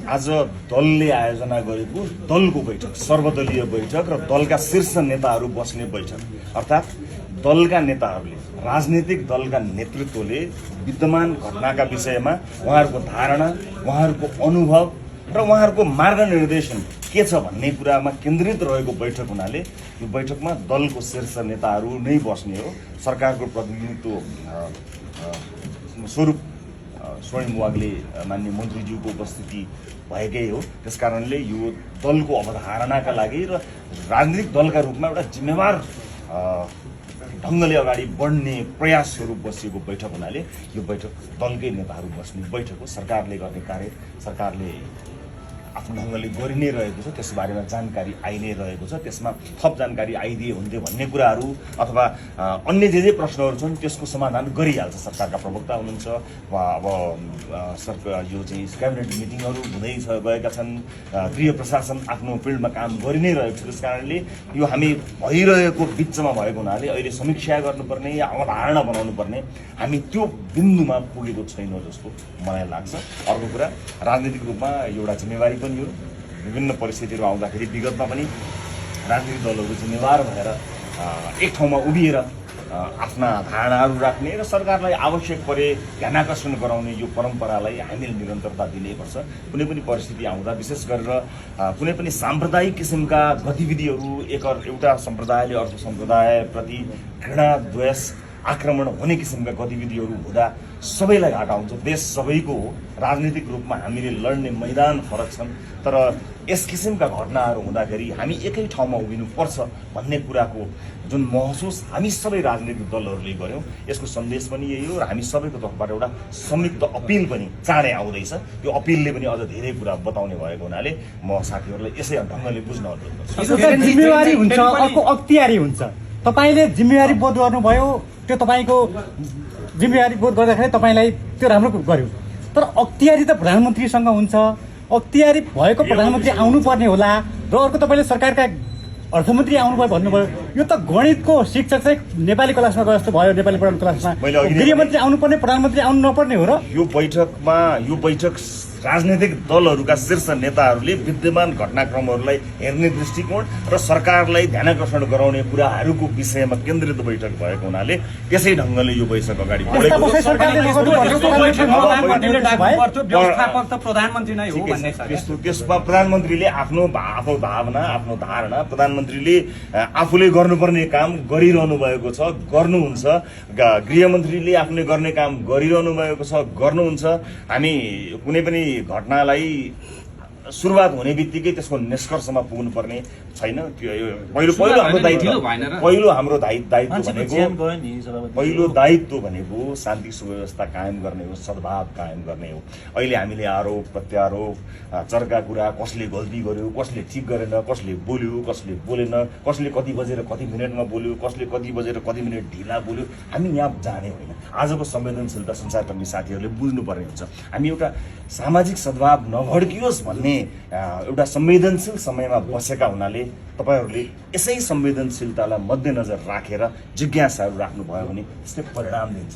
आज दलले आयोजना गरेको दलको बैठक, सर्वदलीय बैठक र दलका शीर्ष नेताहरू बस्ने बैठक, अर्थात् दलका नेताहरूले, राजनीतिक दलका नेतृत्वले विद्यमान घटनाका विषयमा उहाँहरूको धारणा, उहाँहरूको अनुभव र उहाँहरूको मार्गनिर्देशन के छ भन्ने कुरामा केन्द्रित रहेको बैठक हुनाले यो बैठकमा दलको शीर्ष नेताहरू नै बस्ने हो। सरकारको प्रतिनिधित्व स्वरूप स्वयं वाग्ले मान्य मन्त्रीज्यूको उपस्थिति भएकै हो। त्यसकारणले यो दलको अवधारणाका लागि र राजनीतिक दलका रूपमा एउटा जिम्मेवार ढङ्गले अगाडि बढ्ने प्रयास स्वरूप बसिएको बैठक हुनाले यो बैठक दलकै नेताहरू बस्ने बैठक हो। सरकारले गर्ने कार्य सरकारले आफ्नो ढङ्गले गरि नै रहेको छ, त्यस बारेमा जानकारी आइ नै रहेको छ। त्यसमा थप जानकारी आइदिए हुन्थ्यो भन्ने कुराहरू अथवा अन्य जे प्रश्नहरू छन् त्यसको समाधान गरिहाल्छ। सरकारका प्रवक्ता हुनुहुन्छ, अब सरकार यो चाहिँ क्याबिनेट मिटिङहरू हुँदै गएका छन्, गृह प्रशासन आफ्नो फिल्डमा काम गरि नै रहेको छ। त्यस कारणले यो हामी भइरहेको बिचमा भएको हुनाले अहिले समीक्षा गर्नुपर्ने या अवधारणा बनाउनु पर्ने हामी त्यो बिन्दुमा पुगेको छैनौँ जस्तो मलाई लाग्छ। अर्को कुरा, राजनीतिक रूपमा एउटा जिम्मेवारी पनि हो। विभिन्न परिस्थितिहरू आउँदाखेरि विगतमा पनि राजनीतिक दलहरू जिम्मेवार भएर एक ठाउँमा उभिएर आफ्ना धारणाहरू राख्ने र सरकारलाई आवश्यक परे ध्यानाकर्षण गराउने यो परम्परालाई हामीले निरन्तरता दिनैपर्छ। कुनै पनि परिस्थिति आउँदा, विशेष गरेर कुनै पनि साम्प्रदायिक किसिमका गतिविधिहरू एउटा सम्प्रदायले अर्को सम्प्रदायप्रति घृणा, द्वेष, आक्रमण हुने किसिमका गतिविधिहरू हुँदा सबैलाई घाटा हुन्छ। देश सबैको हो। राजनीतिक रूपमा हामीले लड्ने मैदान फरक छन्, तर यस किसिमका घटनाहरू हुँदाखेरि हामी एकै ठाउँमा उभिनुपर्छ भन्ने कुराको जुन महसुस हामी सबै राजनीतिक दलहरूले गर्यौँ, यसको सन्देश पनि यही हो। र हामी सबैको तर्फबाट एउटा संयुक्त अपिल पनि चाँडै आउँदैछ। यो अपिलले पनि अझ धेरै कुरा बताउने भएको हुनाले म साथीहरूलाई यसै ढङ्गले बुझ्न अनुरोध गर्छु। जिम्मेवारी हुन्छ, अर्को अख्तियारी हुन्छ। तपाईले जिम्मेवारी बोध गर्नुभयो, त्यो तपाईको जिम्मेवारी बोध गर्दाखेरि तपाईलाई त्यो राम्रो गर्यो। तर अख्तियारी त प्रधानमन्त्रीसँग हुन्छ। अख्तियारी भएको प्रधानमन्त्री आउनुपर्ने होला र अर्को तपाईँले सरकारका अर्थमन्त्री आउनुभयो भन्नुभयो। यो त गणितको शिक्षक चाहिँ नेपाली क्लासमा गए जस्तो भयो। नेपाली पढाउने क्लासमा गृहमन्त्री आउनुपर्ने, प्रधानमन्त्री आउनु नपर्ने हो। र यो बैठक राजनीतिक दलहरूका शीर्ष नेताहरूले विद्यमान घटनाक्रमहरूलाई हेर्ने दृष्टिकोण र सरकारलाई ध्यानाकर्षण गराउने कुराहरूको विषयमा केन्द्रित बैठक भएको हुनाले त्यसै ढङ्गले यो बैठक अगाडि बढेको त्यसमा प्रधानमन्त्रीले आफ्नो भावना, आफ्नो धारणा प्रधानमन्त्रीले आफूले गर्नुपर्ने काम गरिरहनु भएको छ, गर्नुहुन्छ। गृहमन्त्रीले आफूले गर्ने काम गरिरहनु भएको छ, गर्नुहुन्छ। हामी कुनै पनि घटनालाई सुरुवात हुने बित्तिकै त्यसको निष्कर्षमा पुग्नुपर्ने छैन। पहिलो हाम्रो दायित्व भनेको शान्ति सुव्यवस्था कायम गर्ने हो, सद्भाव कायम गर्ने हो। अहिले हामीले आरोप प्रत्यारोप, चर्का कुरा, कसले गल्ती गर्यो, कसले ठिक गरेन, कसले बोल्यो, कसले बोलेन, कसले कति बजेर कति मिनटमा बोल्यो, कसले कति बजेर कति मिनट ढिला बोल्यो, हामी यहाँ जाने होइन। आजको संवेदनशीलता संचारकर्मी साथीहरूले बुझ्नुपर्ने हुन्छ। हामी एउटा सामाजिक सद्भाव नभड्कियोस् भन्ने एउटा संवेदनशील समयमा बसेका हुनाले तपाईहरूले यसै संवेदनशीलतालाई मध्यनजर राखेर जिज्ञासाहरू राख्नुभयो भने त्यसले परिणाम दिन्छ।